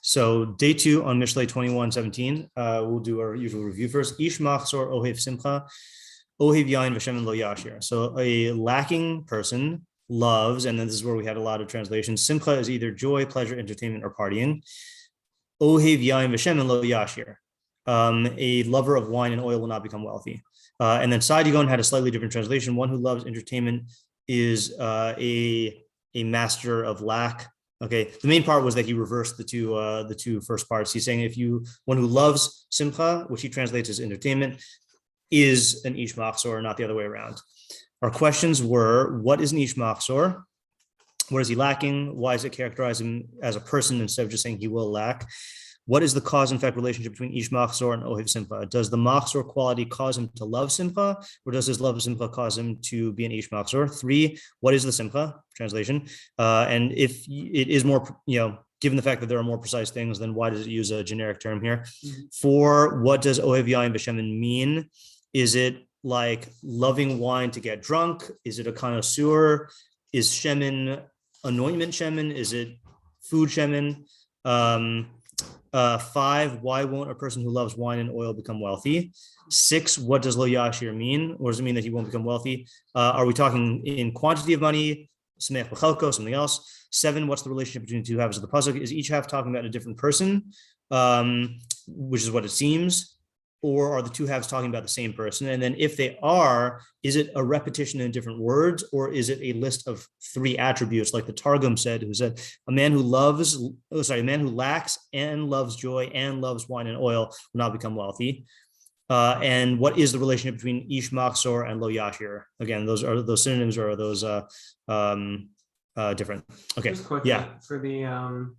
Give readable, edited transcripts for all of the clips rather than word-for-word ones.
So day 2 on Mishlei 21:17. We'll do our usual review first. Ish machzor ohev simcha, ohev yain v'shemen lo yashir. So a lacking person loves, and then this is where we had a lot of translations. Simcha is either joy, pleasure, entertainment, or partying. Ohev yain v'shemen lo yashir. A lover of wine and oil will not become wealthy. And then Sadigon had a slightly different translation. One who loves entertainment is a master of lack. Okay, the main part was that he reversed the two first parts. He's saying one who loves simcha, which he translates as entertainment, is an ish machzor, not the other way around. Our questions were: what is an ish machzor? What is he lacking? Why is it characterize him as a person instead of just saying he will lack? What is the cause and effect relationship between ish machzor and ohev simcha? Does the machzor quality cause him to love simcha, or does his love of simcha cause him to be an ish machzor? 3, what is the simcha? Translation. And if it is more, given the fact that there are more precise things, then why does it use a generic term here? 4, what does ohev yain v'shemen mean? Is it like loving wine to get drunk? Is it a connoisseur? Is shemen anointment shemen? Is it food shemen? 5, why won't a person who loves wine and oil become wealthy? 6, what does lo yashir mean? Or does it mean that he won't become wealthy? Are we talking in quantity of money, samech b'chalko, something else? 7, what's the relationship between the two halves of the pasuk? Is each half talking about a different person, which is what it seems? Or are the two halves talking about the same person? And then if they are, is it a repetition in different words, or is it a list of 3 attributes, like the Tергum said, who said, a man who lacks and loves joy and loves wine and oil will not become wealthy. And what is the relationship between ish machzor and lo yashir? Again, those synonyms, or are those different? Okay. Just quickly, for the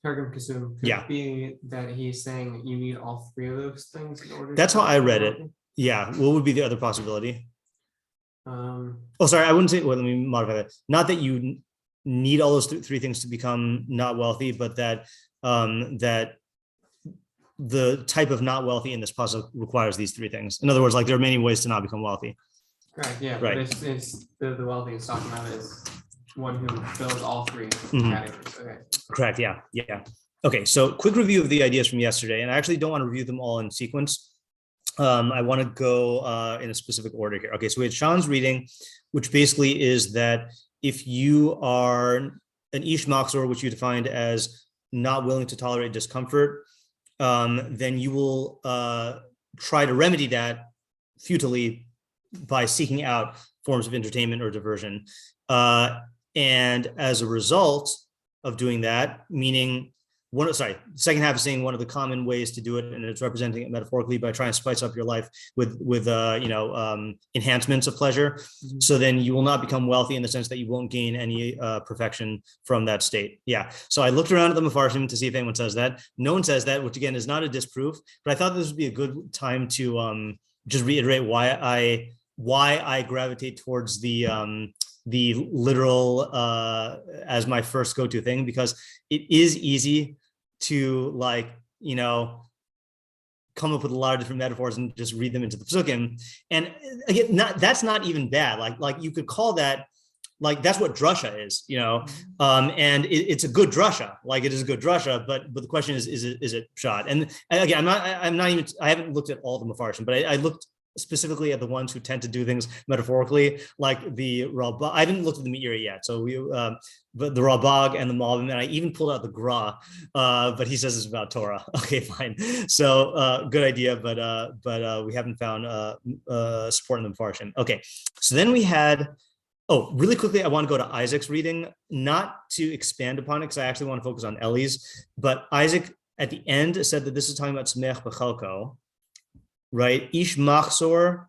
Targum Kasum, could it be that he's saying you need all 3 of those things in order? That's how I read it. Yeah. What would be the other possibility? Sorry, I wouldn't say. Well, let me modify that. Not that you need all those 3 things to become not wealthy, but that that the type of not wealthy in this pasuk requires these 3 things. In other words, like there are many ways to not become wealthy. Correct. Yeah. Right. But it's the wealthy is talking about is one who fills all 3 categories. Okay. Correct. Yeah. Okay. So quick review of the ideas from yesterday, and I actually don't want to review them all in sequence. I want to go in a specific order here. Okay. So we had Sean's reading, which basically is that if you are an ish machzor, which you defined as not willing to tolerate discomfort, then you will try to remedy that futilely by seeking out forms of entertainment or diversion. And as a result of doing that, meaning second half is saying one of the common ways to do it, and it's representing it metaphorically by trying to spice up your life with enhancements of pleasure. So then you will not become wealthy in the sense that you won't gain any perfection from that state. Yeah. So I looked around at the Mefarshim to see if anyone says that. No one says that, which again is not a disproof, but I thought this would be a good time to just reiterate why I gravitate towards the literal as my first go-to thing, because it is easy to come up with a lot of different metaphors and just read them into the pasukim. And again, that's not even bad. Like you could call that, like that's what drasha is, and it's a good drasha. Like it is a good drasha, but the question is it pshat? And again, I haven't looked at all the Mefarshim, but I looked specifically at the ones who tend to do things metaphorically, like the Rabag. I haven't looked at the Meiri yet, so but the Rabag and the Malbi, and I even pulled out the Gra, but he says it's about Torah. Okay, fine. So good idea, but we haven't found support in the Mefarshim. Okay, so then we had. Oh, really quickly, I want to go to Isaac's reading, not to expand upon it, because I actually want to focus on Eli's. But Isaac at the end said that this is talking about Samech B'chalko. Right, ish machzor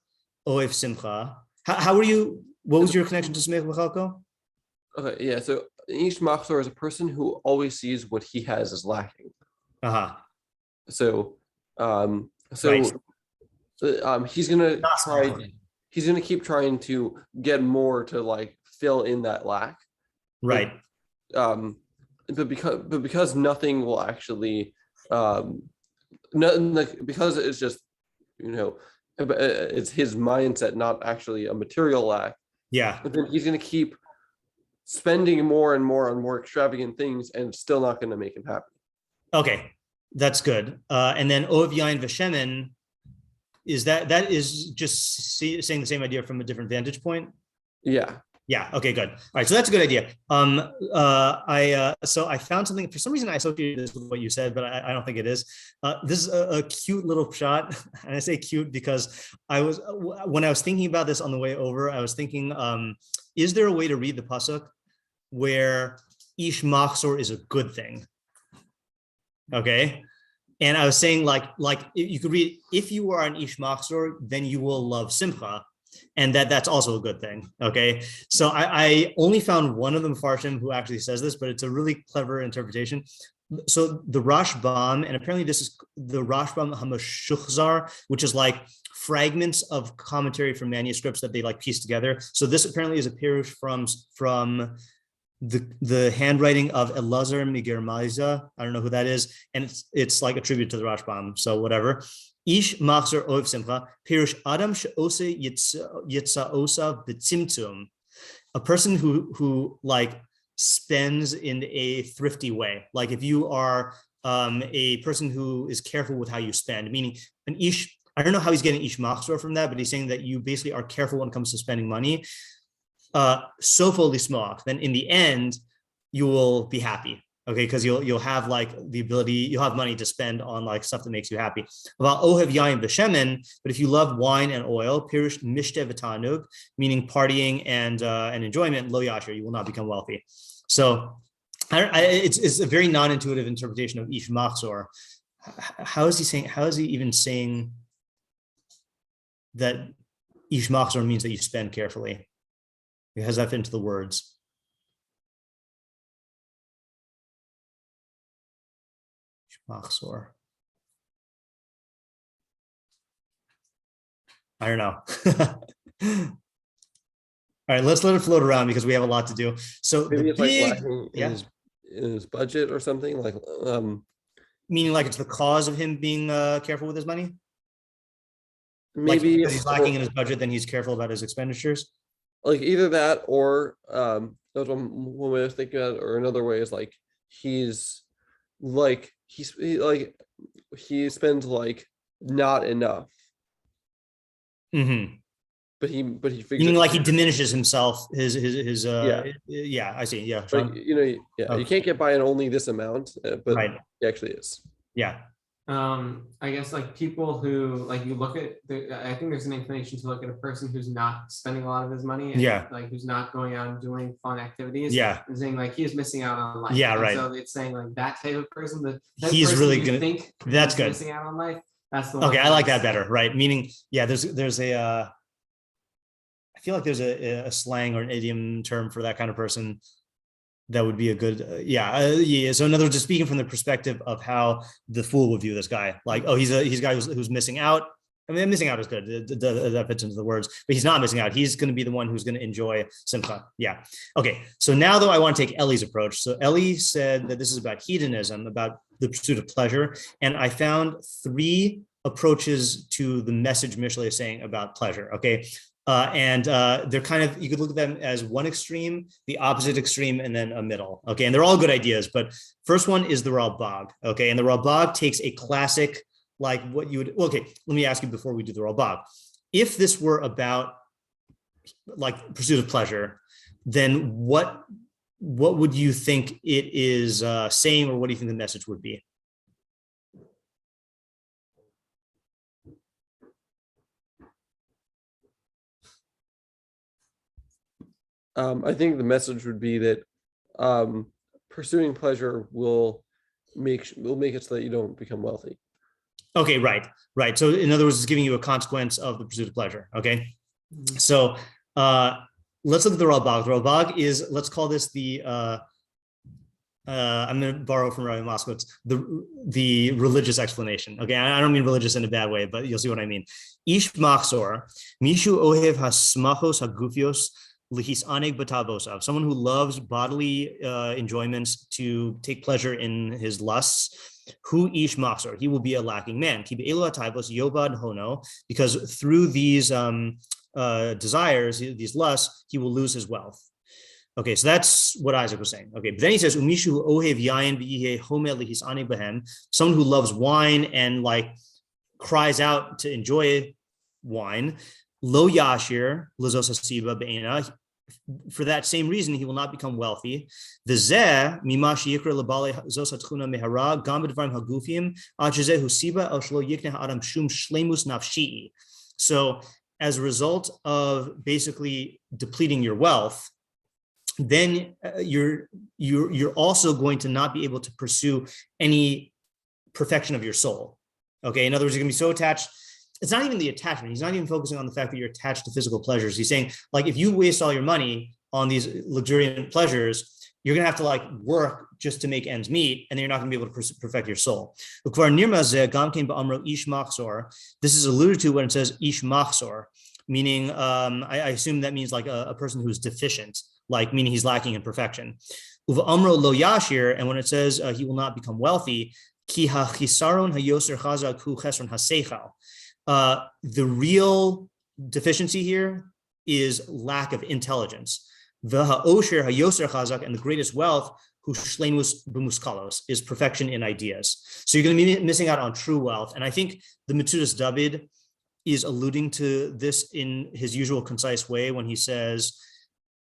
ohev simcha. What was your connection to samech b'chalko? Okay, yeah. So ish machzor is a person who always sees what he has as lacking. So, he's gonna try. He's gonna keep trying to get more to fill in that lack. Right. But because nothing will actually, because it's just. It's his mindset, not actually a material lack. Yeah. But then he's going to keep spending more and more on more extravagant things, and it's still not going to make him happy. Okay, that's good. And then Ohev Yain V'Shemen, that is just saying the same idea from a different vantage point? Yeah. Yeah. Okay, good. All right. So that's a good idea. So I found something, for some reason I associated this with what you said, but I don't think it is. This is a cute little shot. And I say cute because when I was thinking about this on the way over, I was thinking, is there a way to read the pasuk where ish machzor is a good thing? Okay. And I was saying like you could read, if you are an ish machzor, then you will love simchah. And that's also a good thing. Okay. So I only found one of the Mefarshim who actually says this, but it's a really clever interpretation. So the Rashbam, and apparently this is the Rashbam HaMashuchzar, which is like fragments of commentary from manuscripts that they like piece together. So this apparently is a pirush from the handwriting of Elazar Migermaiza. I don't know who that is. And it's like a tribute to the Rashbam. So whatever. Ish machzor ohev simcha, pirush adam she'ose yitza'osa b'tzimtzum. A person who like spends in a thrifty way. Like if you are a person who is careful with how you spend, meaning an ish, I don't know how he's getting ish machzor from that, but he's saying that you basically are careful when it comes to spending money. Sofo lismoach, then in the end, you will be happy. Okay, because you'll have like the ability, you'll have money to spend on like stuff that makes you happy. About ohev yain v'shemen, but if you love wine and oil, pirush mishteh v'tanug, meaning partying and enjoyment, lo yasher, you will not become wealthy. So it's a very non-intuitive interpretation of ish machzor. How is he even saying that ish machzor means that you spend carefully? How does that fit into the words? Machzor. I don't know. All right, let's let it float around because we have a lot to do. So maybe it's big, like lacking in his budget or something, like meaning like it's the cause of him being careful with his money. Maybe like because he's lacking in his budget, then he's careful about his expenditures. Like either that, or that's one way of thinking about it, or another way is like he spends like not enough. Mm-hmm. But he figures, meaning like he diminishes himself, his yeah, I see. Yeah. Like, you can't get by on only this amount, but right. He actually is. Yeah. I guess like people who like you look at I think there's an inclination to look at a person who's not spending a lot of his money and like who's not going out and doing fun activities and saying like he is missing out on life. Yeah, right. So it's saying like that type of person that he's person really you gonna think that's good missing out on life. That's the one. Okay, I like that better, right? Meaning, yeah, there's a I feel like there's a slang or an idiom term for that kind of person. That would be a good, So in other words, just speaking from the perspective of how the fool would view this guy, like, oh, he's a guy who's missing out. I mean, missing out is good. That fits into the words, but he's not missing out. He's going to be the one who's going to enjoy simcha. Yeah. Okay. So now, though, I want to take Ellie's approach. So Ellie said that this is about hedonism, about the pursuit of pleasure, and I found 3 approaches to the message Mishlei is saying about pleasure. Okay. And they're kind of, you could look at them as one extreme, the opposite extreme, and then a middle. Okay. And they're all good ideas, but first one is the Ralbag. Okay. And the Ralbag takes a classic, like what you would, okay, let me ask you before we do the Ralbag. If this were about like pursuit of pleasure, then what would you think it is saying, or what do you think the message would be? I think the message would be that pursuing pleasure will make it so that you don't become wealthy. Okay, right. So in other words, it's giving you a consequence of the pursuit of pleasure. Okay, so let's look at the Ralbag. The Ralbag is, let's call this the I'm going to borrow from Rabbi Moskowitz, the religious explanation. Okay, I don't mean religious in a bad way, but you'll see what I mean. Ish machzor mishu ohev hasmachos hagufios. Someone who loves bodily enjoyments to take pleasure in his lusts, who ish machzor, he will be a lacking man. Because through these desires, these lusts, he will lose his wealth. Okay, so that's what Isaac was saying. Okay, but then he says, "Umishu ohev yayin v'yihe homel lihisani behem." Someone who loves wine and like cries out to enjoy wine. Lo yashir lezos hasiba be'ena. For that same reason, he will not become wealthy. V'zeh mimash yikra lebale zos hatchuna mehara gam b'dvarim hagufim ad shezeh husiba el shlo yikneh ha'adam shum shlemus nafshi. So, as a result of basically depleting your wealth, then you're also going to not be able to pursue any perfection of your soul. Okay, in other words, you're going to be so attached. It's not even the attachment. He's not even focusing on the fact that you're attached to physical pleasures. He's saying, like, if you waste all your money on these luxuriant pleasures, you're going to have to like work just to make ends meet, and then you're not going to be able to perfect your soul. This is alluded to when it says ish machzor, meaning I assume that means like a person who's deficient, like meaning he's lacking in perfection. Uva amro lo yashir, and when it says he will not become wealthy, ki ha-chisaron ha-yoser chazak hu chesron ha-seichal. The real deficiency here is lack of intelligence. The ha-osher ha-yoser chazak, and the greatest wealth, hu shleimus b'muskalos, is perfection in ideas. So you're going to be missing out on true wealth. And I think the Metzudas David is alluding to this in his usual concise way when he says,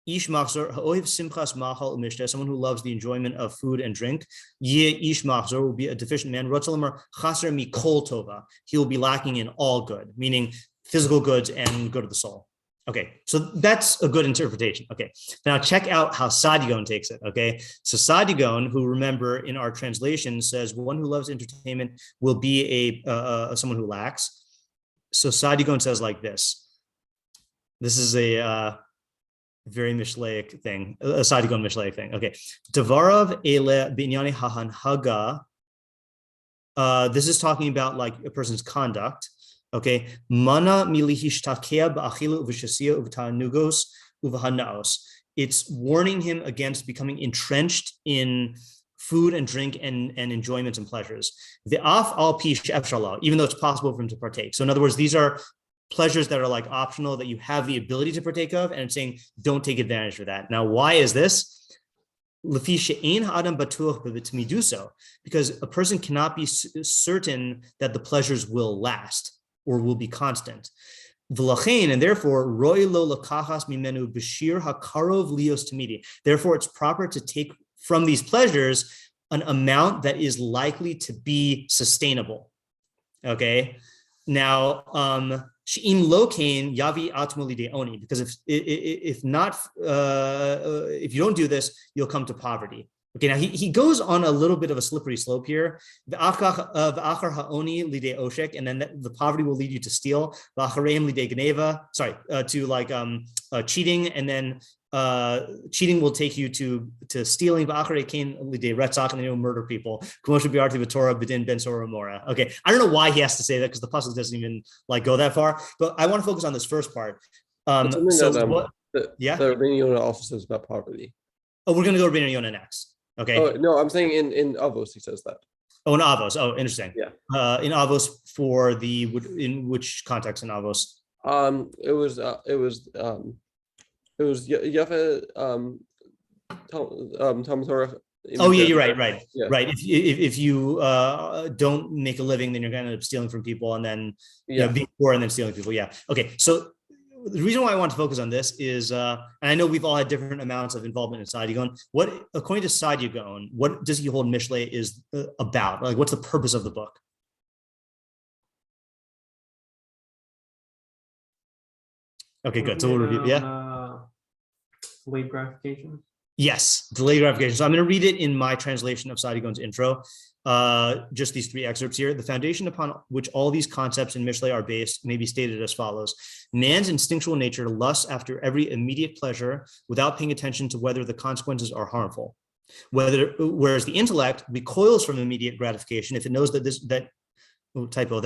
Ish machzor ha'ohev simchas machal u'mishteh, someone who loves the enjoyment of food and drink. Yeh ish machzor will be a deficient man. Rotzelamar chaser mikol tova. He will be lacking in all good, meaning physical goods and good of the soul. Okay, so that's a good interpretation. Okay, now check out how Sadigon takes it. Okay, so Sadigon, who remember in our translation says one who loves entertainment will be a someone who lacks. So Sadigon says like this. This is a very Mishlaic thing, a Sadigon Mishlaic thing. Okay, Devarav ele binyani hahanhaga. This is talking about like a person's conduct. Okay, mana milihishtakea ba'achilu uv'shasiya uv'tanugos uv'hanaos. It's warning him against becoming entrenched in food and drink and enjoyments and pleasures. The af al pish efshalah, even though it's possible for him to partake. So in other words, these are pleasures that are like optional that you have the ability to partake of, and it's saying don't take advantage of that. Now, why is this? Because a person cannot be certain that the pleasures will last or will be constant. And therefore, therefore, it's proper to take from these pleasures an amount that is likely to be sustainable. Okay. Now, She'im lokain yavi atmoli deoni, because if not, if you don't do this, you'll come to poverty. Okay, now he goes on a little bit of a slippery slope here. V'achar ha'oni lidei oshek, and then the poverty will lead you to steal. V'achareim lidei gneva, to like cheating, and then cheating will take you to stealing. V'acharei kain lidei retzach, and then you'll murder people. K'moshe bi'arti v'torah b'din ben sorah mora. Okay, I don't know why he has to say that because the pasuk doesn't even like go that far. But I want to focus on this first part. The Yona also says about poverty. Oh, we're going to go to Revino Yona next. Okay. Oh, no, I'm saying in Avos he says that. Oh, in Avos. Oh, interesting. Yeah. In Avos for in which context in Avos? It was Yafa Talmud Torah. Oh yeah, you're right. Yeah. Right. If you don't make a living, then you're going to end up stealing from people, and then being poor and then stealing people. Yeah. Okay. So the reason why I want to focus on this is, and I know we've all had different amounts of involvement in Sadigon. What, according to Sadigon, what does he hold Mishlei is about? Like, what's the purpose of the book? Okay, good. So we'll review. Yeah. Delayed gratification. Yes, delayed gratification. So I'm going to read it in my translation of Sadigon's intro. Just these three excerpts here. The foundation upon which all these concepts in Mishlei are based may be stated as follows. Man's instinctual nature lusts after every immediate pleasure without paying attention to whether the consequences are harmful. Whereas the intellect recoils from immediate gratification if it knows that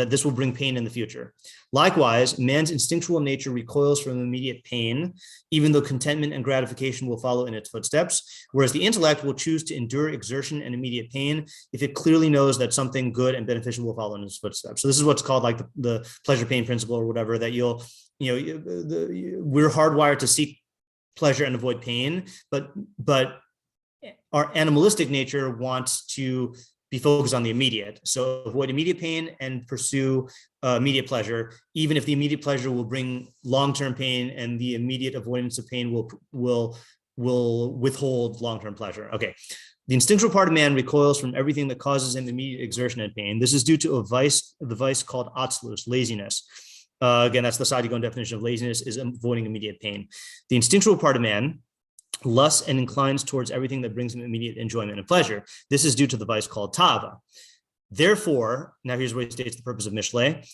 this will bring pain in the future. Likewise, man's instinctual nature recoils from immediate pain, even though contentment and gratification will follow in its footsteps, whereas the intellect will choose to endure exertion and immediate pain if it clearly knows that something good and beneficial will follow in its footsteps. So this is what's called like the pleasure pain principle or whatever, that we're hardwired to seek pleasure and avoid pain, but our animalistic nature wants to be focused on the immediate. So avoid immediate pain and pursue immediate pleasure, even if the immediate pleasure will bring long-term pain, and the immediate avoidance of pain will withhold long-term pleasure. Okay. The instinctual part of man recoils from everything that causes him immediate exertion and pain. This is due to the vice called atzlus, laziness. Again, that's the Sadigon definition of laziness, is avoiding immediate pain. The instinctual part of man lusts and inclines towards everything that brings him immediate enjoyment and pleasure. This is due to the vice called tava. Therefore, now here's where he states the purpose of Mishlei.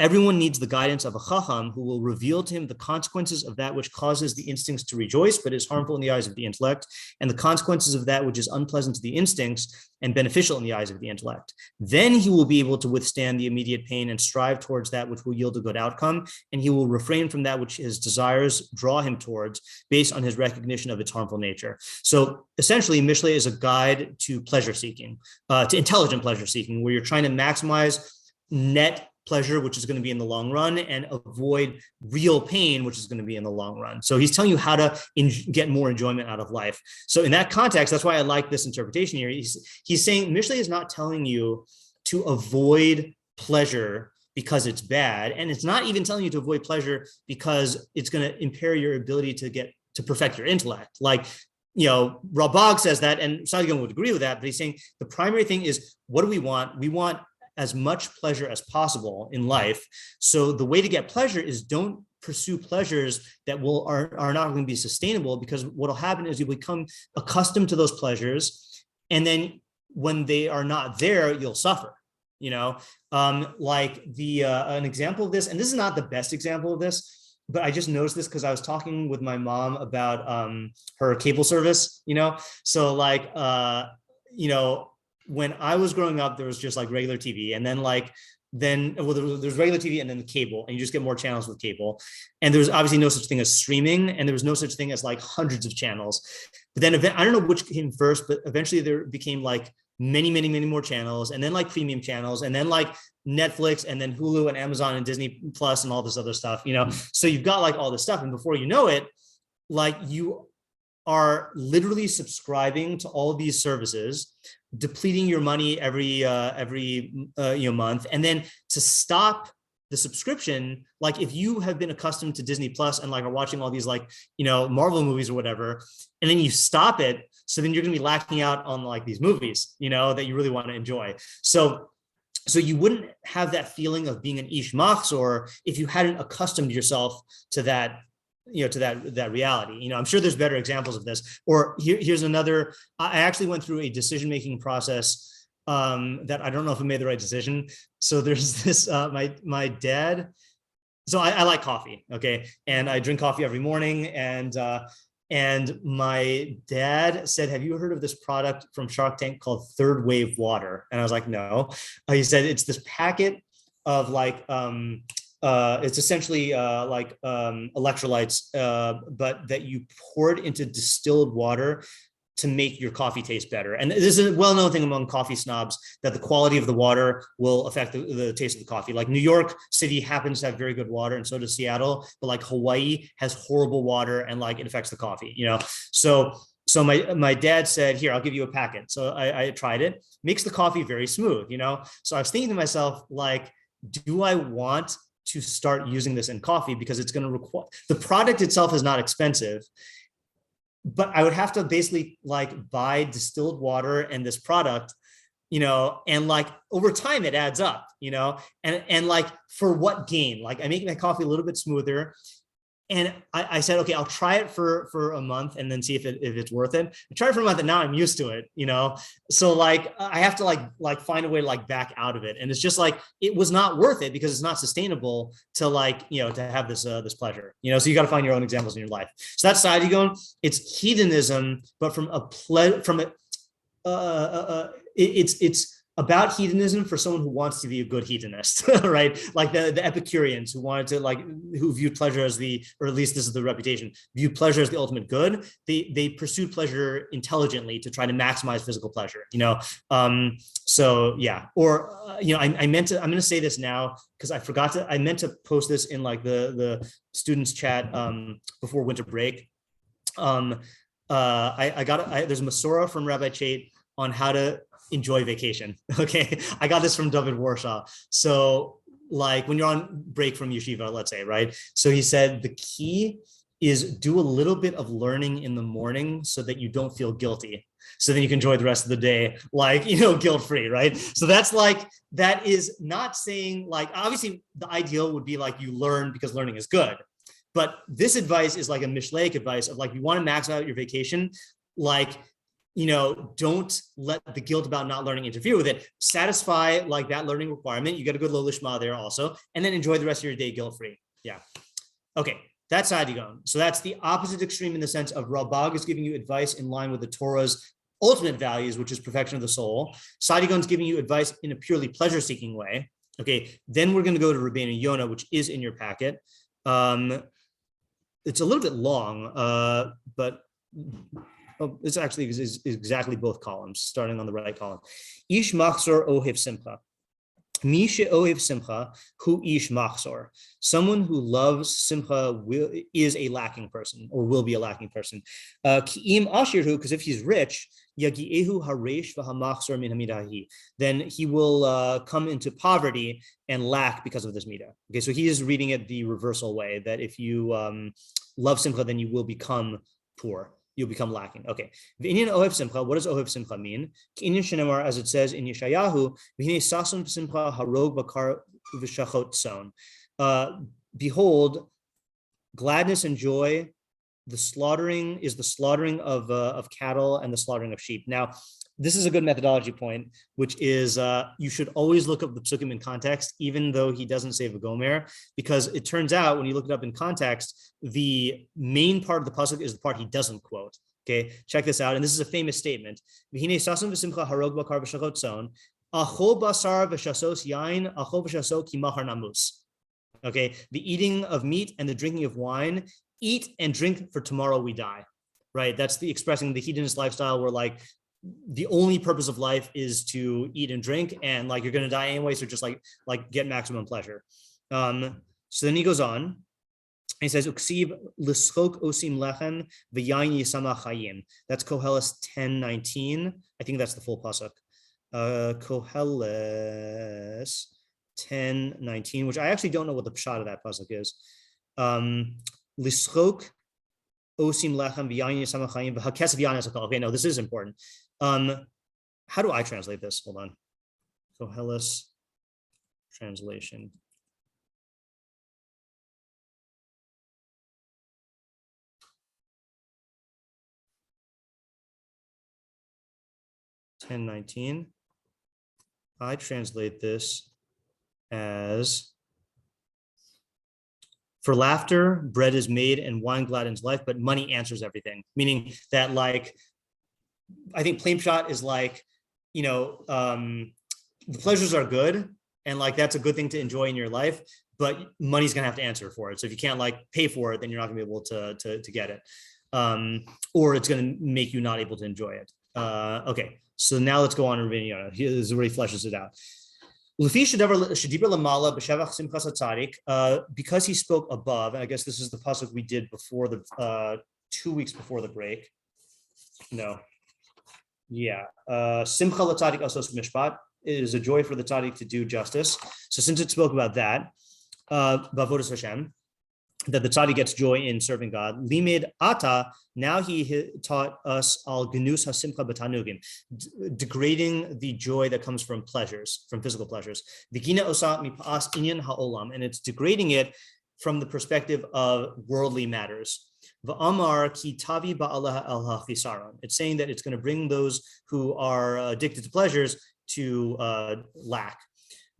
Everyone needs the guidance of a chacham who will reveal to him the consequences of that which causes the instincts to rejoice, but is harmful in the eyes of the intellect, and the consequences of that which is unpleasant to the instincts and beneficial in the eyes of the intellect. Then he will be able to withstand the immediate pain and strive towards that which will yield a good outcome, and he will refrain from that which his desires draw him towards based on his recognition of its harmful nature. So essentially, Mishlei is a guide to pleasure seeking, to intelligent pleasure seeking, where you're trying to maximize net pleasure, which is going to be in the long run, and avoid real pain, which is going to be in the long run. So he's telling you how to get more enjoyment out of life. So in that context, that's why I like this interpretation here. He's saying Mishlei is not telling you to avoid pleasure because it's bad, and it's not even telling you to avoid pleasure because it's going to impair your ability to perfect your intellect. Like, Rabag says that, and Sadigan would agree with that, but he's saying the primary thing is, what do we want? We want as much pleasure as possible in life. So the way to get pleasure is don't pursue pleasures that are not going to be sustainable, because what will happen is you become accustomed to those pleasures, and then when they are not there, you'll suffer. Like an example of this, and this is not the best example of this, but I just noticed this because I was talking with my mom about her cable service. So like when I was growing up, there was just like regular TV, and then there's regular TV and then the cable, and you just get more channels with cable. And there was obviously no such thing as streaming, and there was no such thing as like hundreds of channels. But then I don't know which came first, but eventually there became like many, many, many more channels, and then like premium channels, and then like Netflix, and then Hulu and Amazon and Disney Plus and all this other stuff, So you've got like all this stuff, and before you know it, like you are literally subscribing to all of these services, depleting your money every month, and then to stop the subscription, like if you have been accustomed to Disney Plus and like are watching all these like Marvel movies or whatever, and then you stop it, so then you're going to be lacking out on like these movies that you really want to enjoy. So you wouldn't have that feeling of being an ish machzor if you hadn't accustomed yourself to that to that reality. I'm sure there's better examples of this. Or here's another. I actually went through a decision-making process that I don't know if I made the right decision. So there's this, my dad. So I like coffee, okay, and I drink coffee every morning. And my dad said, "Have you heard of this product from Shark Tank called Third Wave Water?" And I was like, "No." He said it's this packet of like. It's essentially like electrolytes, but that you pour it into distilled water to make your coffee taste better. And this is a well-known thing among coffee snobs, that the quality of the water will affect the taste of the coffee. Like New York City happens to have very good water, and so does Seattle, but like Hawaii has horrible water, and like it affects the coffee, So my dad said, "Here, I'll give you a packet." So I tried it. Makes the coffee very smooth, So I was thinking to myself, like, do I want to start using this in coffee, because it's going to require, the product itself is not expensive, but I would have to basically like buy distilled water and this product, and like over time it adds up, and like for what gain? Like I make my coffee a little bit smoother. And I said, okay, I'll try it for a month and then see if it's worth it. I tried it for a month and now I'm used to it, So like I have to like find a way to like back out of it. And it's just like, it was not worth it because it's not sustainable to like, to have this pleasure, so you got to find your own examples in your life. So that's Sadigon. It's hedonism, but it's about hedonism for someone who wants to be a good hedonist, right? Like the Epicureans who wanted to who viewed pleasure as or at least this is the reputation, viewed pleasure as the ultimate good. They pursued pleasure intelligently to try to maximize physical pleasure, So yeah, or, I'm going to say this now because I meant to post this in like the students chat before winter break. there's a Masorah from Rabbi Chait on how to enjoy vacation. Okay, I got this from David Warshaw. So like when you're on break from yeshiva, let's say, right? So he said the key is do a little bit of learning in the morning so that you don't feel guilty. So then you can enjoy the rest of the day, like, guilt-free, right? So that is not saying like, obviously the ideal would be like you learn because learning is good. But this advice is like a Mishlei advice of like, you want to max out your vacation, like, don't let the guilt about not learning interfere with it. Satisfy like that learning requirement. You got a good lo lishma there also, and then enjoy the rest of your day guilt-free. Yeah. Okay. That's Sadigon. So that's the opposite extreme in the sense of Ralbag is giving you advice in line with the Torah's ultimate values, which is perfection of the soul. Sadigon's giving you advice in a purely pleasure-seeking way. Okay. Then we're going to go to Rבינו Yona, which is in your packet. It's a little bit long, but it's actually exactly both columns, starting on the right column. Ish machzor ohev simcha. Mi she'ohev simcha hu ish machzor. Someone who loves simcha is a lacking person, or will be a lacking person. Ki'im ashirhu, because if he's rich, yagiehu haresh v'hamachzor min hamidahi. Then he will come into poverty and lack because of this midah. Okay, so he is reading it the reversal way, that if you love simcha, then you will become poor. You'll become lacking. Okay. V'inyan ohev simcha. What does ohev simcha mean? K'inyan shenemar, as it says in Yeshayahu, v'hinei sasum simcha harog bakar v'shachot son. Behold, gladness and joy. The slaughtering is the slaughtering of cattle and the slaughtering of sheep. Now, this is a good methodology point, which is you should always look up the pasukim in context, even though he doesn't say v'gomer, because it turns out when you look it up in context, the main part of the pasuk is the part he doesn't quote. Okay, check this out, and this is a famous statement. V'hinei sasum v'simcha harog bakar v'shachot son, achol basar v'shasos yain, achol v'shaso ki machar namus. Okay, the eating of meat and the drinking of wine, eat and drink for tomorrow we die. Right, that's the expressing the hedonist lifestyle where like the only purpose of life is to eat and drink, and like you're going to die anyway, so just like get maximum pleasure. So then he goes on and he says uksiv lischok osim lechem v'yayin yisama chayim. That's Koheles 10:19. I think that's the full pasuk. Koheles 10:19, which I actually don't know what the pshat of that pasuk is. Lischok osim lechem v'yayin yisama chayim v'hakesav yanis hakol. Okay, no, this is important. How do I translate this? Hold on. Koheles translation. $10.19. I translate this as, for laughter, bread is made and wine gladdens life, but money answers everything. Meaning that like, I think plain shot is like, the pleasures are good and like that's a good thing to enjoy in your life, but money's gonna have to answer for it. So if you can't like pay for it, then you're not gonna be able to get it, or it's gonna make you not able to enjoy it. Okay, so now let's go on to Rבינו Yona. This already fleshes it out. Because he spoke above, and I guess this is the pasuk we did before the 2 weeks before the break. No. Yeah, simcha l'tzadik asos mishpat. It is a joy for the tzaddik to do justice. So since it spoke about that, bavodas Hashem, that the tzaddik gets joy in serving God. Limid ata, now he taught us al genus hasimcha b'tanugim, degrading the joy that comes from pleasures, from physical pleasures. V'gina osa mipas inyan ha'olam, and it's degrading it from the perspective of worldly matters. V'amar ki tavi ba'alah al hachisaron. It's saying that it's going to bring those who are addicted to pleasures to lack.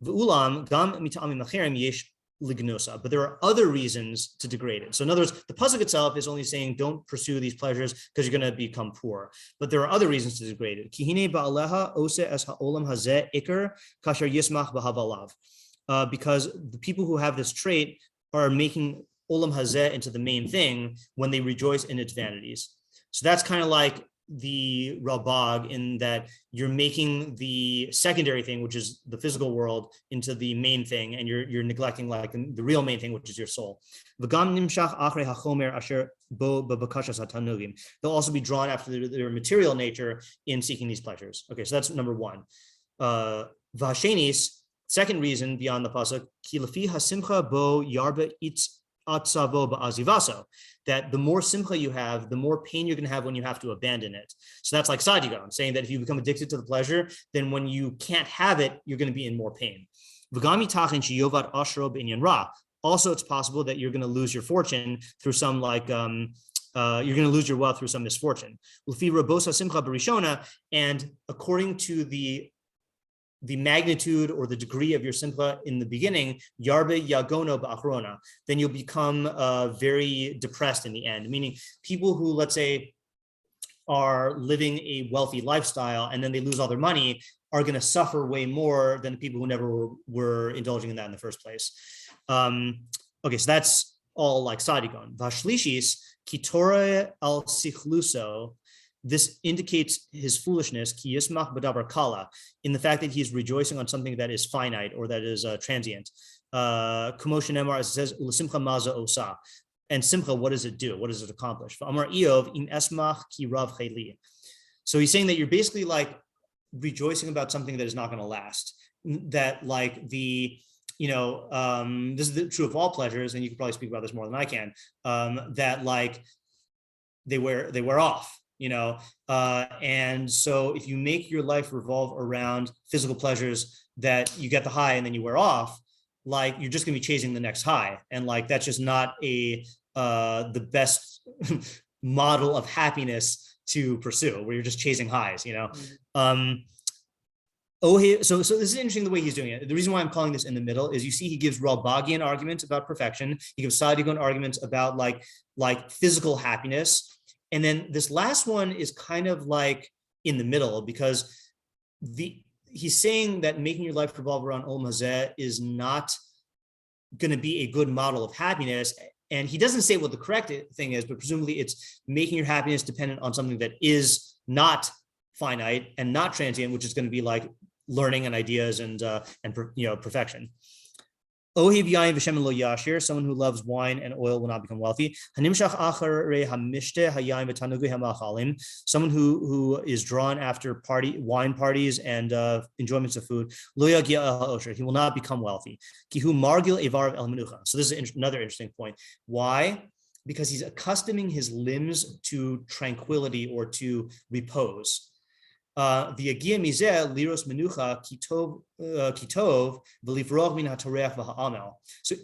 V'ulam gam mita'amim acherim yesh lignosa. But there are other reasons to degrade it. So in other words, the pasuk itself is only saying don't pursue these pleasures because you're going to become poor. But there are other reasons to degrade it. Kihine ba'aleha ose es ha'olam hazeh ikar kasher yismach b'havalav. Because the people who have this trait are making Olam Hazeh into the main thing when they rejoice in its vanities. So that's kind of like the Rabag in that you're making the secondary thing, which is the physical world, into the main thing, and you're neglecting like the real main thing, which is your soul. They'll also be drawn after their material nature in seeking these pleasures. Okay, so that's number one. Vashenis, second reason beyond the pasuk, ki lefi hasimcha bo yarba itz atzavo ba'azivaso, that the more simcha you have, the more pain you're going to have when you have to abandon it. So that's like sadigon, saying that if you become addicted to the pleasure, then when you can't have it, you're going to be in more pain. Also, it's possible that you're going to lose your fortune through some like you're going to lose your wealth through some misfortune. And according to the magnitude or the degree of your simcha in the beginning, yarbe yagono ba'achrona, then you'll become very depressed in the end. Meaning people who, let's say, are living a wealthy lifestyle and then they lose all their money are going to suffer way more than the people who never were indulging in that in the first place. Okay, so that's all like sadigon. Vashlishis kitore al sichluso. This indicates his foolishness, ki yismach b'davar kala, in the fact that he's rejoicing on something that is finite or that is transient. Kumoshin Emar, as it says, u'simcha maza osa. And simcha, what does it do? What does it accomplish? Amar Eov im esmach ki rav chayli. So he's saying that you're basically like rejoicing about something that is not going to last. That like this is true of all pleasures, and you can probably speak about this more than I can. That like they wear off. And so if you make your life revolve around physical pleasures that you get the high and then you wear off, like you're just gonna be chasing the next high, and like that's just not the best model of happiness to pursue, where you're just chasing highs. So this is interesting the way he's doing it. The reason why I'm calling this in the middle is you see he gives Ralbagian arguments about perfection, he gives Sadigon arguments about like physical happiness. And then this last one is kind of like in the middle, because he's saying that making your life revolve around Olam Hazeh is not going to be a good model of happiness. And he doesn't say what the correct thing is, but presumably it's making your happiness dependent on something that is not finite and not transient, which is going to be like learning and ideas and perfection. Ohev yain v'shemen lo yashir, someone who loves wine and oil will not become wealthy. Hanimshach acharei hamishte hayain v'tanugei hamachalim, someone who is drawn after wine parties and enjoyments of food. Lo yagia ha'osher, he will not become wealthy. Kihu margil evar el menucha. So this is another interesting point. Why? Because he's accustoming his limbs to tranquility or to repose. V'yagia mizeh liros menucha kitov v'livrog min hatoreach v'ha'amel. So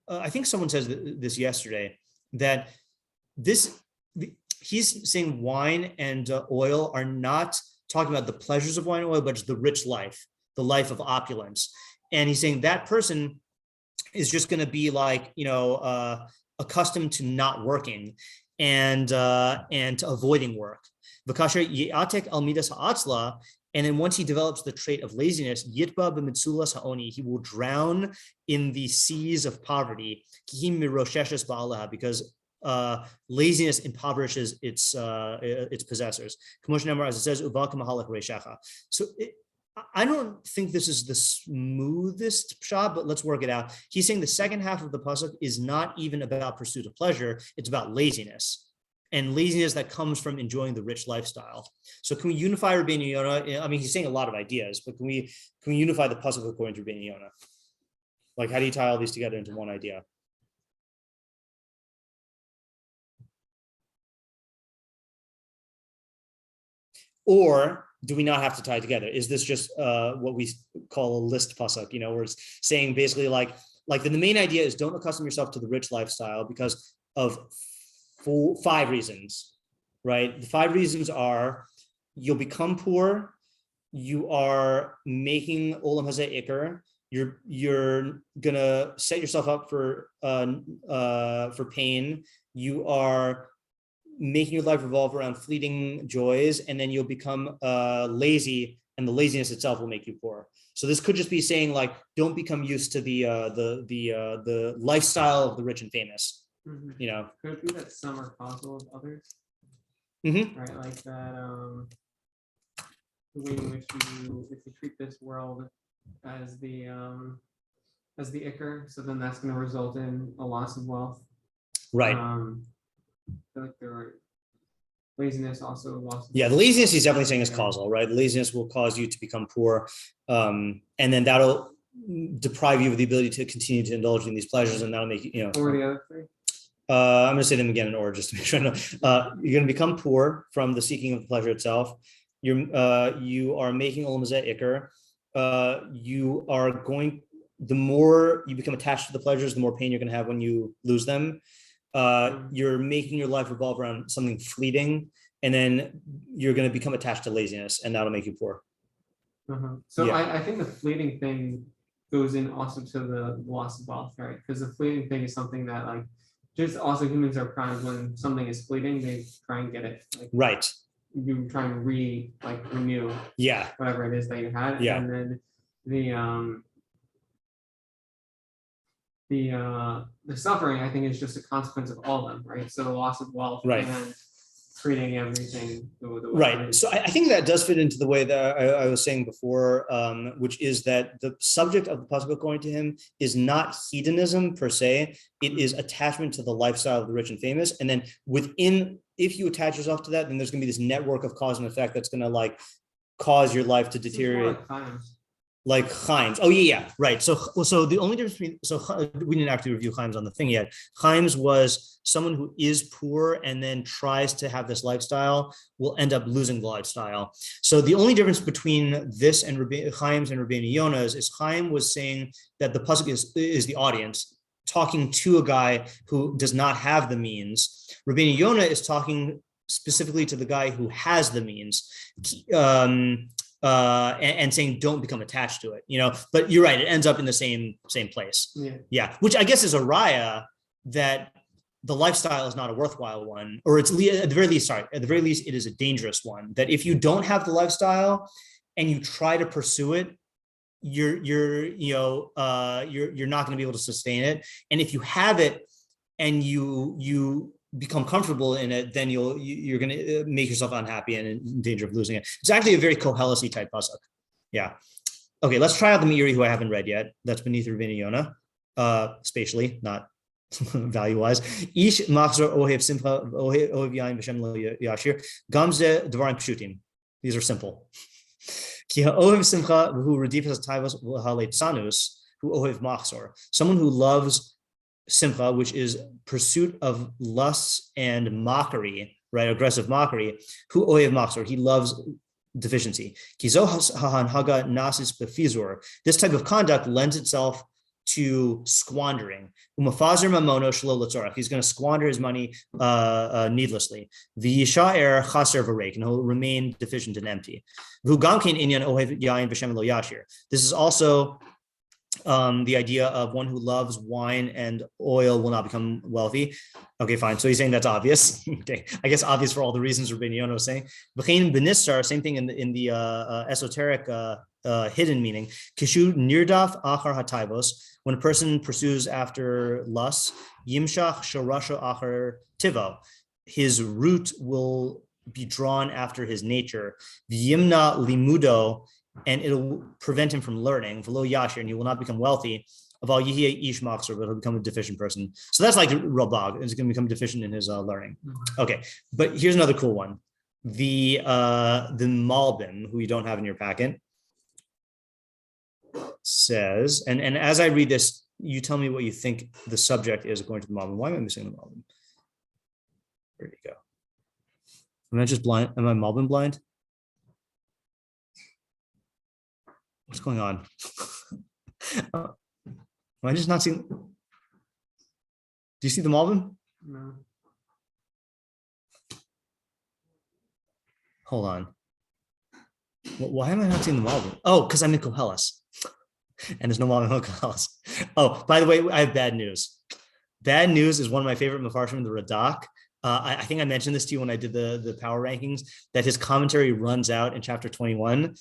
I think someone says this yesterday, that he's saying wine and oil are not talking about the pleasures of wine and oil, but just the rich life, the life of opulence. And he's saying that person is just going to be like, accustomed to not working and to avoiding work. And then once he develops the trait of laziness, he will drown in the seas of poverty, because laziness impoverishes its possessors. As it says, so I don't think this is the smoothest pshat, but let's work it out. He's saying the second half of the pasuk is not even about pursuit of pleasure; it's about laziness. And laziness that comes from enjoying the rich lifestyle. So can we unify Rבינו Yona? I mean, he's saying a lot of ideas, but can we unify the pasuk according to Rבינו Yona? Like, how do you tie all these together into one idea? Or do we not have to tie it together? Is this just what we call a list pasuk? Where it's saying basically like the main idea is don't accustom yourself to the rich lifestyle because of 5 reasons, right? The 5 reasons are: you'll become poor, you are making Olam Hazeh Iker, you're gonna set yourself up for pain, you are making your life revolve around fleeting joys, and then you'll become lazy, and the laziness itself will make you poor. So this could just be saying like, don't become used to the lifestyle of the rich and famous. Mm-hmm. Could it be that some are causal of others? right? Like that the way in which if you treat this world as the ikr, so then that's going to result in a loss of wealth. Right. I feel like there are laziness also loss. Yeah, the laziness he's definitely saying is causal, right? The laziness will cause you to become poor, and then that'll deprive you of the ability to continue to indulge in these pleasures, and that'll make you, Or the other three. I'm going to say them again in order just to make sure I know. You're going to become poor from the seeking of the pleasure itself. You are making Olam ikr. You are going. The more you become attached to the pleasures, the more pain you're going to have when you lose them. You're making your life revolve around something fleeting, and then you're going to become attached to laziness, and that'll make you poor. So yeah. I think the fleeting thing goes in also to the loss of wealth, right? Because the fleeting thing is something that like just also humans are primed when something is fleeting, they try and get it. Like, right. You try and renew. Yeah. Whatever it is that you had. Yeah. And then the suffering, I think, is just a consequence of all of them, right? So the loss of wealth, right, and treating everything the way right. So I think that does fit into the way that I was saying before, which is that the subject of the pasuk according to him is not hedonism per se. It is attachment to the lifestyle of the rich and famous, and then within, if you attach yourself to that, then there's going to be this network of cause and effect that's going to like cause your life to deteriorate. Like Chaim's. Oh yeah, right. So the only difference between, we didn't actually review Chaim's on the thing yet. Chaim's was someone who is poor and then tries to have this lifestyle will end up losing the lifestyle. So the only difference between this and Chaim's and Rביnu Yona's is Chaim was saying that the pasuk is the audience talking to a guy who does not have the means. Rביnu Yona is talking specifically to the guy who has the means. And saying don't become attached to it, but you're right, it ends up in the same place. Yeah, which I guess is a raya that the lifestyle is not a worthwhile one, or it's at the very least it is a dangerous one, that if you don't have the lifestyle and you try to pursue it, you're not going to be able to sustain it. And if you have it and you become comfortable in it, then you're going to make yourself unhappy and in danger of losing it. It's actually a very Koheles type pasuk. Yeah. Okay, let's try out the Meiri, who I haven't read yet. That's beneath Rביnu Yona, spatially, not value-wise. Ish machzor ohev simcha ohev yain v'shem lo yashir gamze dvarim pshutim. These are simple. Ki ha'ohev simcha who redifas taivos haleitsanus who ohev machzor. Someone who loves simcha, which is pursuit of lusts and mockery, right? Aggressive mockery. Who ohev machzor, he loves deficiency. Kizo hahanhaga nasis befizur. This type of conduct lends itself to squandering. Umafazer mamono shelo l'tzorach. He's going to squander his money needlessly. V'yishaer chaser v'reik, and he'll remain deficient and empty. V'hugam kein inyan ohev yain v'shem lo yashir. This is also the idea of one who loves wine and oil will not become wealthy. Okay, fine. So he's saying that's obvious. Okay, I guess obvious for all the reasons Rביnu Yona was saying. V'chein b'nistar, same thing in the esoteric hidden meaning. Kishu nirdaf achar hataivos, when a person pursues after lust, yimshach shorasho achar tivo, his root will be drawn after his nature. V'yimna limudo, and it'll prevent him from learning, v'lo yashir, and he will not become wealthy. Aval yihye ish machzor, but he'll become a deficient person. So that's like Rabag, is going to become deficient in his learning. Okay, but here's another cool one. The Malbim, who you don't have in your packet, says, and as I read this, you tell me what you think the subject is according to the Malbim. Why am I missing the Malbim? Where did he go? Am I just blind? Am I Malbim blind? What's going on? Am I just not seeing? Do you see the Malbim? No. Hold on. Why am I not seeing the Malbim? Oh, because I'm in Koheles. And there's no Malbim in Koheles. Oh, by the way, I have bad news. Bad news is one of my favorite Mefarshim in the Radak. I think I mentioned this to you when I did the power rankings, that his commentary runs out in chapter 21.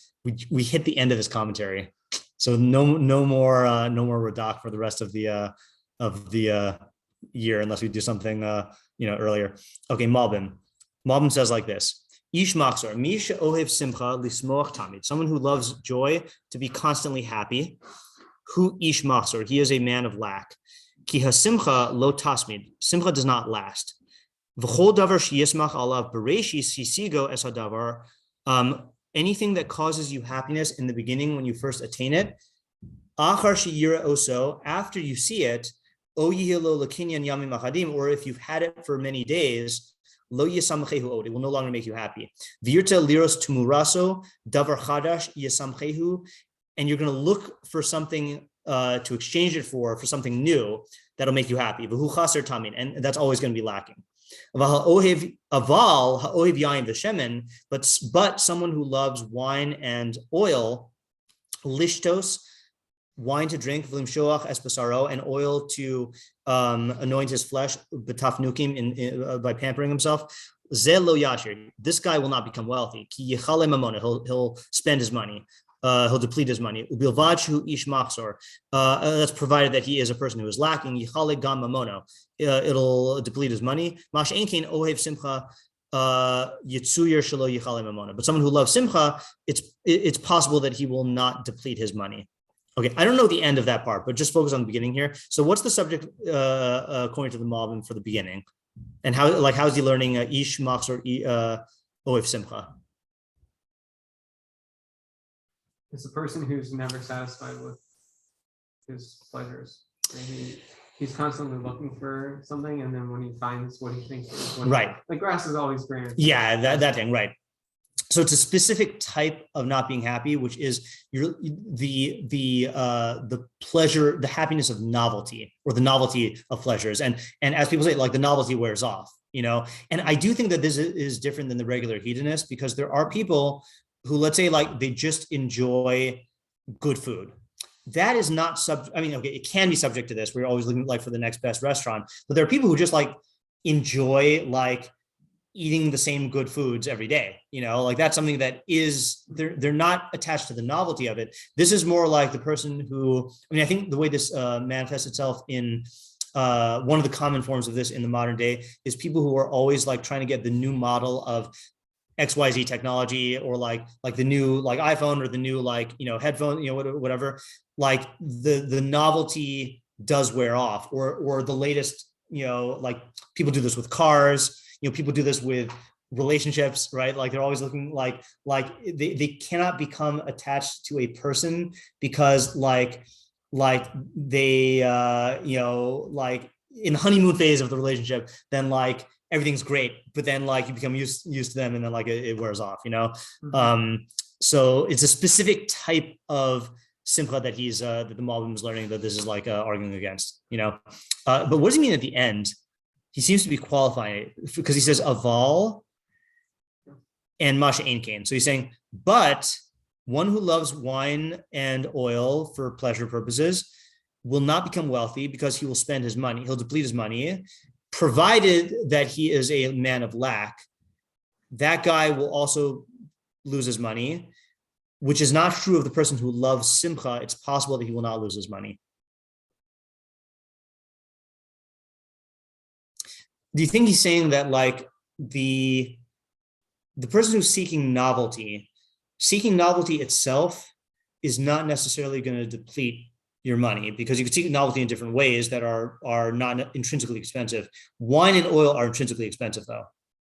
We hit the end of his commentary, so no more Radak for the rest of the year unless we do something earlier. Okay, Malbim. Malbim says like this. Ish machzor, mi she'ohev simcha lismoach tamid. Someone who loves joy, to be constantly happy. Hu ish machzor, he is a man of lack. Ki hasimcha lo tasmid. Simcha does not last. V'chol davar sheyismach alav bereshis hisigo es hadavar. Anything that causes you happiness in the beginning when you first attain it, achar sheyira oso, after you see it, o yihilo lakinyan yamim achadim, or if you've had it for many days, lo yisamchehu od, it will no longer make you happy. Virta liros tumuraso davar chadash yisamchehu, and you're going to look for something to exchange it for something new that'll make you happy. V'hu chaser tamin, and that's always going to be lacking. But someone who loves wine and oil, lishtos, wine to drink, v'limshoach es basaro, and oil to anoint his flesh, b'tafnukim, by pampering himself. Ze lo yashir. This guy will not become wealthy. Ki yichale mamona. He'll spend his money. He'll deplete his money. Ish machzor. That's provided that he is a person who is lacking. Yichale gam mamono. It'll deplete his money. Mash einkein ohev simcha yitzuyer shelo yichale mamona. But someone who loves simcha, it's possible that he will not deplete his money. Okay, I don't know the end of that part, but just focus on the beginning here. So what's the subject according to the Malbim for the beginning? And how is he learning ish machzor ohev simcha? It's a person who's never satisfied with his pleasures. He's constantly looking for something, and then when he finds what he thinks is right, the grass is always greener. Yeah, that thing, right. So it's a specific type of not being happy, which is the pleasure, the happiness of novelty, or the novelty of pleasures. And as people say, like, the novelty wears off, And I do think that this is different than the regular hedonist, because there are people who, let's say, like, they just enjoy good food. That is not it can be subject to this. We're always looking for the next best restaurant, but there are people who just enjoy eating the same good foods every day. That's something that is, they're not attached to the novelty of it. This is more like the person who, I think the way this manifests itself in one of the common forms of this in the modern day is people who are always trying to get the new model of XYZ technology, or like the new iPhone, or the new headphone, whatever. The novelty does wear off, or the latest, people do this with cars, people do this with relationships, right? They're always looking they cannot become attached to a person, because they in the honeymoon phase of the relationship, then everything's great, but then you become used to them, and then it wears off, Mm-hmm. So it's a specific type of simcha that he's that the Malbim is learning, that this is arguing against, but what does he mean at the end? He seems to be qualifying it, because he says aval and masha einkein. So he's saying, but one who loves wine and oil for pleasure purposes will not become wealthy, because he will spend his money, he'll deplete his money, provided that he is a man of lack. That guy will also lose his money, which is not true of the person who loves simcha. It's possible that he will not lose his money. Do you think he's saying that the person who's seeking novelty itself is not necessarily going to deplete your money, because you can seek novelty in different ways that are not intrinsically expensive. Wine and oil are intrinsically expensive, though.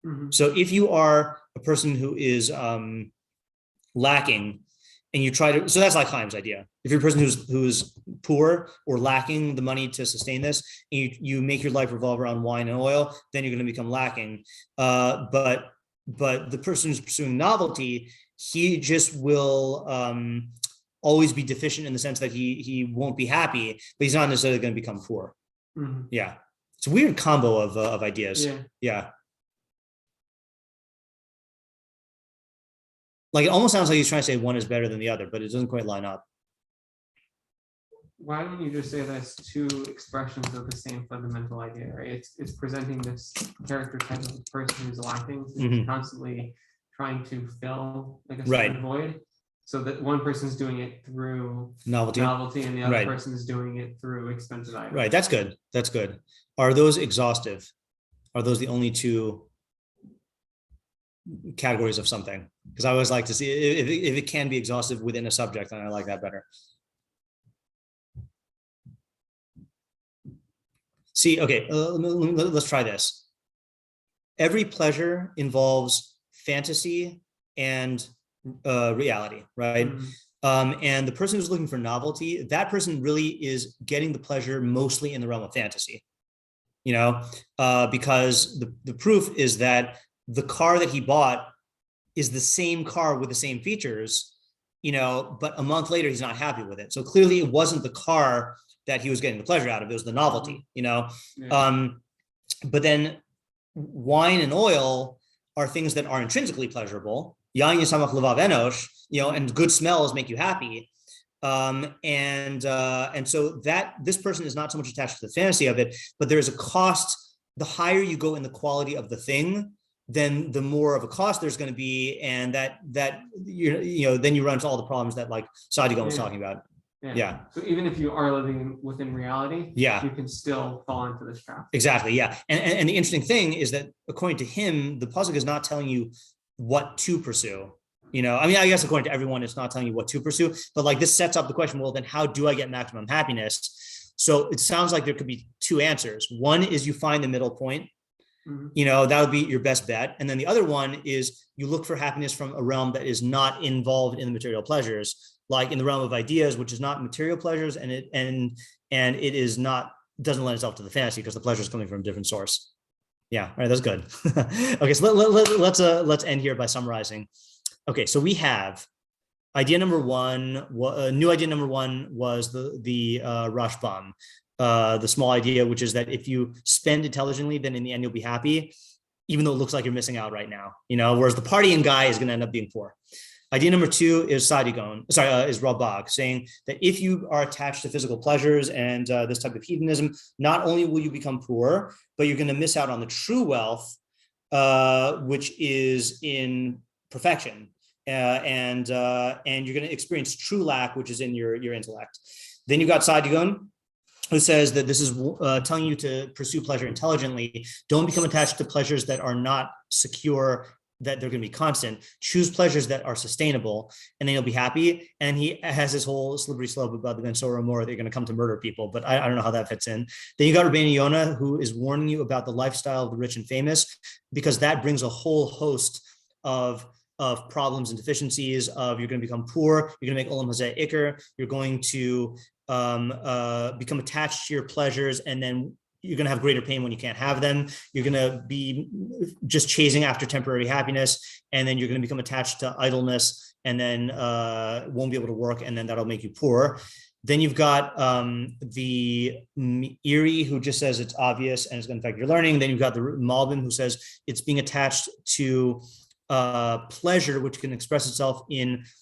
Mm-hmm. So if you are a person who is lacking, and you try to, so that's like Chaim's idea. If you're a person who's poor or lacking the money to sustain this, and you make your life revolve around wine and oil, then you're going to become lacking. But the person who's pursuing novelty, he just will always be deficient, in the sense that he won't be happy, but he's not necessarily going to become poor. Mm-hmm. Yeah, it's a weird combo of ideas. Yeah. It almost sounds like he's trying to say one is better than the other, but it doesn't quite line up. Why don't you just say that's two expressions of the same fundamental idea, right? It's presenting this character type of a person who's lacking, who's mm-hmm. constantly trying to fill a certain void. So that one person's doing it through novelty, and the other person is doing it through expensive items. Right. That's good. Are those exhaustive? Are those the only two categories of something, because I always like to see if it can be exhaustive within a subject, and I like that better. See, okay, let's try this. Every pleasure involves fantasy and reality, right? And the person who's looking for novelty, that person really is getting the pleasure mostly in the realm of fantasy, you know, because the proof is that the car that he bought is the same car with the same features, you know, but a month later, he's not happy with it. So clearly it wasn't the car that he was getting the pleasure out of, it was the novelty, you know. Yeah. But then wine and oil are things that are intrinsically pleasurable. Yain yisamach levav enosh, you know, and good smells make you happy. And so that this person is not so much attached to the fantasy of it, but there is a cost. The higher you go in the quality of the thing, then the more of a cost there's going to be, and that you know, then you run into all the problems that like Sadigan was talking about. Yeah. So even if you are living within reality, yeah, you can still fall into this trap. Exactly. Yeah. And the interesting thing is that according to him, the pasuk is not telling you what to pursue. You know, I mean, I guess according to everyone, it's not telling you what to pursue, but like this sets up the question, well, then how do I get maximum happiness? So it sounds like there could be two answers. One is you find the middle point. You know, that would be your best bet. And then the other one is you look for happiness from a realm that is not involved in the material pleasures, like in the realm of ideas, which is not material pleasures, and it is not, doesn't lend itself to the fantasy because the pleasure is coming from a different source. Yeah, all right, that's good. Okay, so let's end here by summarizing. Okay, so we have idea number one. New idea number one was the Rashbam. The small idea, which is that if you spend intelligently, then in the end you'll be happy, even though it looks like you're missing out right now, you know, whereas the partying guy is going to end up being poor. Idea number two is is Rabag, saying that if you are attached to physical pleasures and this type of hedonism, not only will you become poor, but you're going to miss out on the true wealth, which is in perfection, and you're going to experience true lack, which is in your intellect. Then you got Sadigan, who says that this is telling you to pursue pleasure intelligently. Don't become attached to pleasures that are not secure, that they're going to be constant. Choose pleasures that are sustainable, and then you'll be happy. And he has this whole slippery slope about the Ben Sora more, they're going to come to murder people, but I don't know how that fits in. Then you got Rביnu Yona, who is warning you about the lifestyle of the rich and famous, because that brings a whole host of problems and deficiencies of you're going to become poor, you're going to make Olam Hazeh Iker, you're going to become attached to your pleasures, and then you're going to have greater pain when you can't have them. You're going to be just chasing after temporary happiness, and then you're going to become attached to idleness, and then won't be able to work, and then that'll make you poor. Then you've got the Meiri, who just says it's obvious and it's going to affect your learning. Then you've got the Malbim, who says it's being attached to pleasure, which can express itself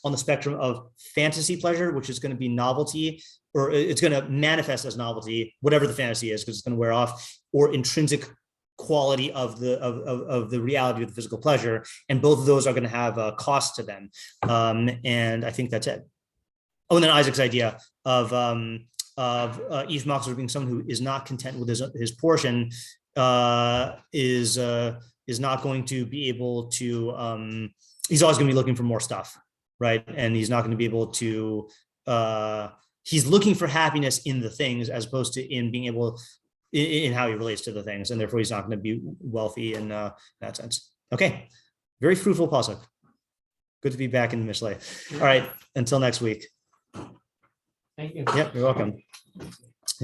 on the spectrum of fantasy pleasure, which is going to be novelty, or it's going to manifest as novelty, whatever the fantasy is, because it's going to wear off, or intrinsic quality of the reality of the physical pleasure, and both of those are going to have a cost to them. And I think that's it. Oh, and then Isaac's idea of Ish Machzor being someone who is not content with his portion, is not going to be able to. He's always going to be looking for more stuff, right? And he's not going to be able to. He's looking for happiness in the things as opposed to in being able in how he relates to the things, and therefore he's not going to be wealthy in that sense. Okay, very fruitful pasuk. Good to be back in the Mishlei. All right, until next week. Thank you. Yep, you're welcome.